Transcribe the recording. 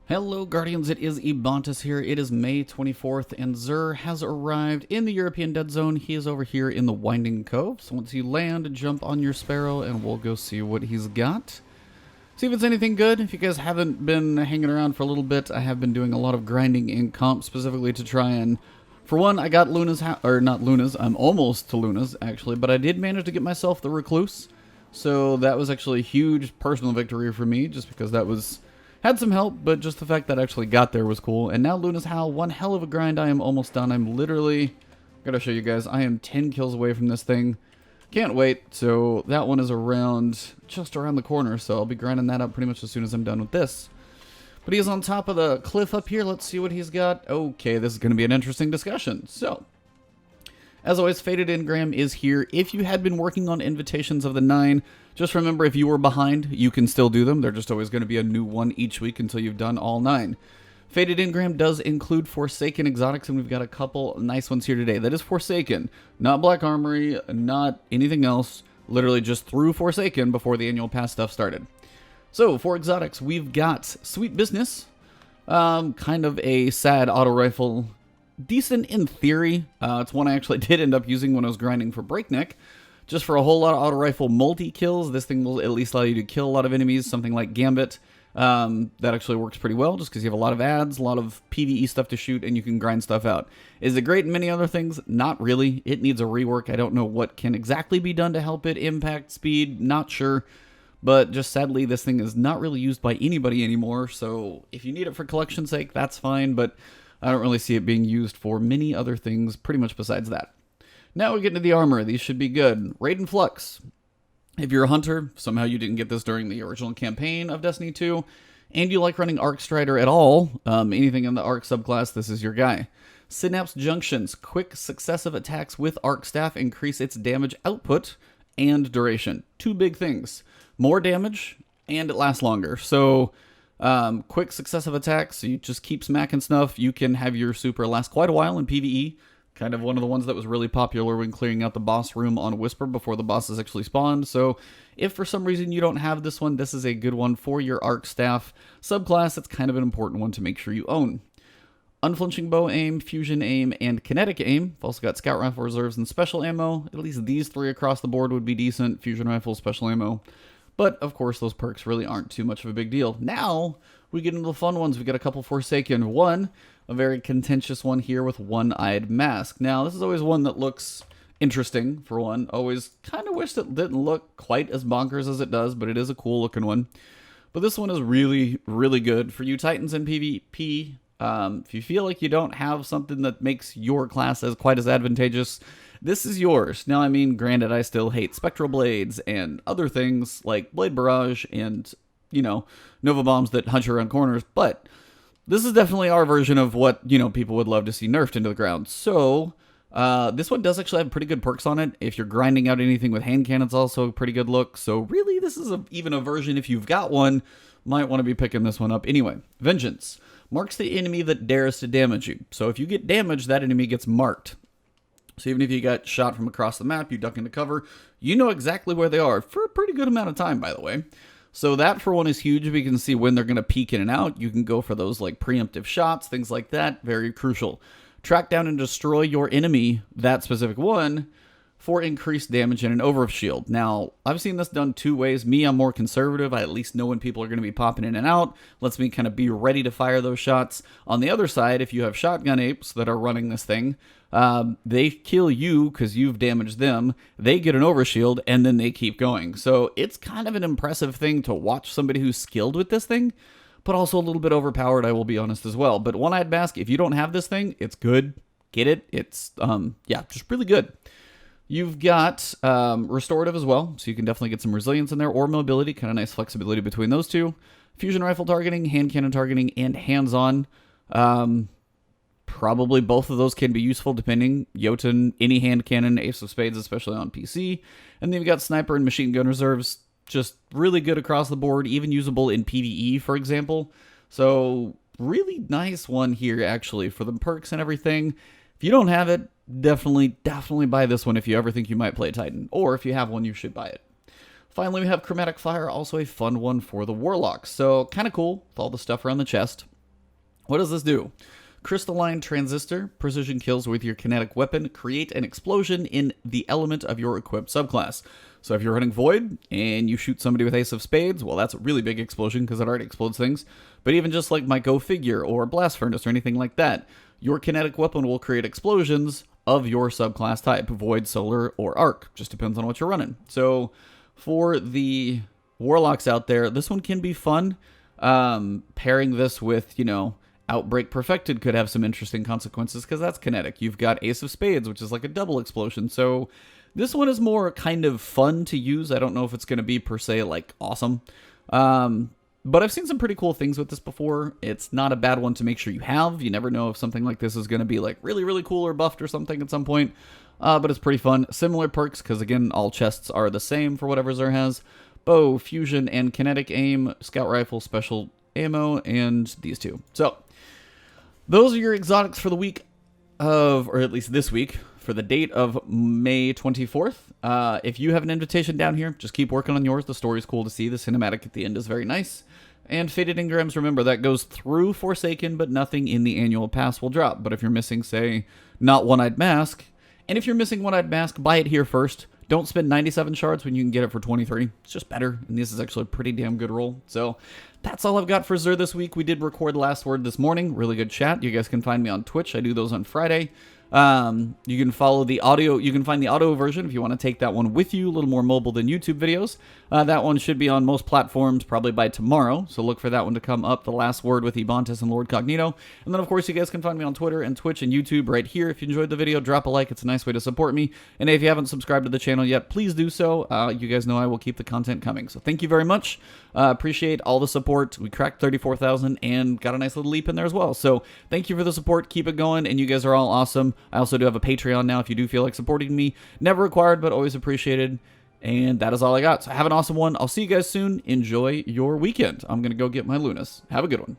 Hello Guardians, it is Ebontis here. It is May 24th and Xur has arrived in the European Dead Zone. He is over here in the Winding Cove. So once you land, jump on your Sparrow and we'll go see what he's got. See if it's anything good. If you guys haven't been hanging around for a little bit, I have been doing a lot of grinding in comp specifically to try and... For one, I got Luna's, or not Luna's, I'm almost to Luna's actually, but I did manage to get myself the Recluse. So that was actually a huge personal victory for me just because that was... Had some help, but just the fact that I actually got there was cool. And now Luna's Howl, one hell of a grind. I am almost done. I'm literally... Gotta show you guys. I am 10 kills away from this thing. Can't wait. So that one is around... Just around the corner. So I'll be grinding that up pretty much as soon as I'm done with this. But he is on top of the cliff up here. Let's see what he's got. Okay, this is going to be an interesting discussion. So... As always, Faded Engram is here. If you had been working on Invitations of the 9, just remember if you were behind, you can still do them. They're just always going to be a new one each week until you've done all 9. Faded Engram does include Forsaken Exotics, and we've got a couple nice ones here today. That is Forsaken, not Black Armory, not anything else. Literally just through Forsaken before the annual pass stuff started. So, for Exotics, we've got Sweet Business, kind of a sad auto rifle. Decent in theory. It's one I actually did end up using when I was grinding for Breakneck. Just for a whole lot of auto rifle multi-kills, this thing will at least allow you to kill a lot of enemies, something like Gambit. That actually works pretty well, just because you have a lot of ads, a lot of PvE stuff to shoot, and you can grind stuff out. Is it great in many other things? Not really. It needs a rework. I don't know what can exactly be done to help it. Impact, speed, not sure. But just sadly, this thing is not really used by anybody anymore, so if you need it for collection's sake, that's fine, but... I don't really see it being used for many other things pretty much besides that. Now we get into the armor. These should be good. Radien Flux. If you're a hunter, somehow you didn't get this during the original campaign of Destiny 2, and you like running Arc Strider at all, anything in the Arc subclass, this is your guy. Synapse Junctions. Quick successive attacks with Arc Staff increase its damage output and duration. Two big things. More damage, and it lasts longer. So... quick successive attacks, so you just keep smacking stuff. You can have your super last quite a while in PvE. Kind of one of the ones that was really popular when clearing out the boss room on Whisper before the bosses actually spawned. So if for some reason you don't have this one, this is a good one for your Arc Staff subclass. It's kind of an important one to make sure you own. Unflinching Bow Aim, Fusion Aim, and Kinetic Aim. We've also got Scout Rifle Reserves and Special Ammo. At least these three across the board would be decent. Fusion Rifle, Special Ammo. But, of course, those perks really aren't too much of a big deal. Now, we get into the fun ones. We got a couple Forsaken. One, a very contentious one here with One-Eyed Mask. Now, this is always one that looks interesting, for one. Always kind of wish it didn't look quite as bonkers as it does, but it is a cool-looking one. But this one is really, really good. For you Titans in PvP, if you feel like you don't have something that makes your class as quite as advantageous... This is yours. Now, I mean, granted, I still hate Spectral Blades and other things like Blade Barrage and, you know, Nova Bombs that hunt you around corners, but this is definitely our version of what, you know, people would love to see nerfed into the ground. So, this one does actually have pretty good perks on it. If you're grinding out anything with hand cannons, also a pretty good look. So, really, this is even a version, if you've got one, might want to be picking this one up. Anyway, Vengeance. Marks the enemy that dares to damage you. So, if you get damaged, that enemy gets marked. So even if you got shot from across the map, you duck into cover, you know exactly where they are for a pretty good amount of time, by the way. So that, for one, is huge. We can see when they're going to peek in and out. You can go for those like preemptive shots, things like that. Very crucial. Track down and destroy your enemy, that specific one, for increased damage and an overshield. Now, I've seen this done two ways. Me, I'm more conservative. I at least know when people are going to be popping in and out. Lets me kind of be ready to fire those shots. On the other side, if you have shotgun apes that are running this thing, they kill you because you've damaged them. They get an overshield, and then they keep going. So it's kind of an impressive thing to watch somebody who's skilled with this thing, but also a little bit overpowered, I will be honest as well. But One-Eyed Mask, if you don't have this thing, it's good. Get it. It's, yeah, just really good. You've got Restorative as well, so you can definitely get some resilience in there, or mobility, kind of nice flexibility between those two. Fusion Rifle targeting, hand cannon targeting, and hands-on. Probably both of those can be useful depending. Jotun, any hand cannon, Ace of Spades, especially on PC. And then you've got Sniper and Machine Gun Reserves, just really good across the board, even usable in PvE, for example. So, really nice one here, actually, for the perks and everything. If you don't have it, definitely buy this one if you ever think you might play Titan. Or if you have one, you should buy it. Finally, we have Chromatic Fire, also a fun one for the Warlock. So, kind of cool with all the stuff around the chest. What does this do? Crystalline transistor, precision kills with your kinetic weapon, create an explosion in the element of your equipped subclass. So if you're running Void and you shoot somebody with Ace of Spades, well, that's a really big explosion because it already explodes things. But even just like my Go Figure or Blast Furnace or anything like that, your kinetic weapon will create explosions of your subclass type, Void, Solar, or Arc. Just depends on what you're running. So for the Warlocks out there, this one can be fun. Pairing this with, you know, Outbreak Perfected could have some interesting consequences because that's kinetic. You've got Ace of Spades, which is like a double explosion. So this one is more kind of fun to use. I don't know if it's going to be per se like awesome. But I've seen some pretty cool things with this before. It's not a bad one to make sure you have. You never know if something like this is going to be like really, really cool or buffed or something at some point. But it's pretty fun. Similar perks because, again, all chests are the same for whatever Xur has. Bow, Fusion, and Kinetic Aim, Scout Rifle, Special Ammo, and these two. So those are your exotics for the week of, or at least this week, for the date of May 24th. If you have an invitation down here, just keep working on yours. The story's cool to see. The cinematic at the end is very nice. And Faded Engrams, remember, that goes through Forsaken, but nothing in the annual pass will drop. But if you're missing, say, not One-Eyed Mask, and if you're missing One-Eyed Mask, buy it here first. Don't spend 97 shards when you can get it for 23. It's just better, and this is actually a pretty damn good roll. So that's all I've got for Xur this week. We did record Last Word this morning. Really good chat. You guys can find me on Twitch. I do those on Friday. You can follow the audio. You can find the audio version if you want to take that one with you. A little more mobile than YouTube videos. That one should be on most platforms probably by tomorrow. So look for that one to come up. The Last Word with Ebontis and Lord Cognito. And then of course you guys can find me on Twitter and Twitch and YouTube right here. If you enjoyed the video, drop a like. It's a nice way to support me. And if you haven't subscribed to the channel yet, please do so. You guys know I will keep the content coming. So thank you very much. Appreciate all the support. We cracked 34,000 and got a nice little leap in there as well. So thank you for the support. Keep it going. And you guys are all awesome. I also do have a Patreon now if you do feel like supporting me. Never required, but always appreciated. And that is all I got. So have an awesome one. I'll see you guys soon. Enjoy your weekend. I'm going to go get my Lunas. Have a good one.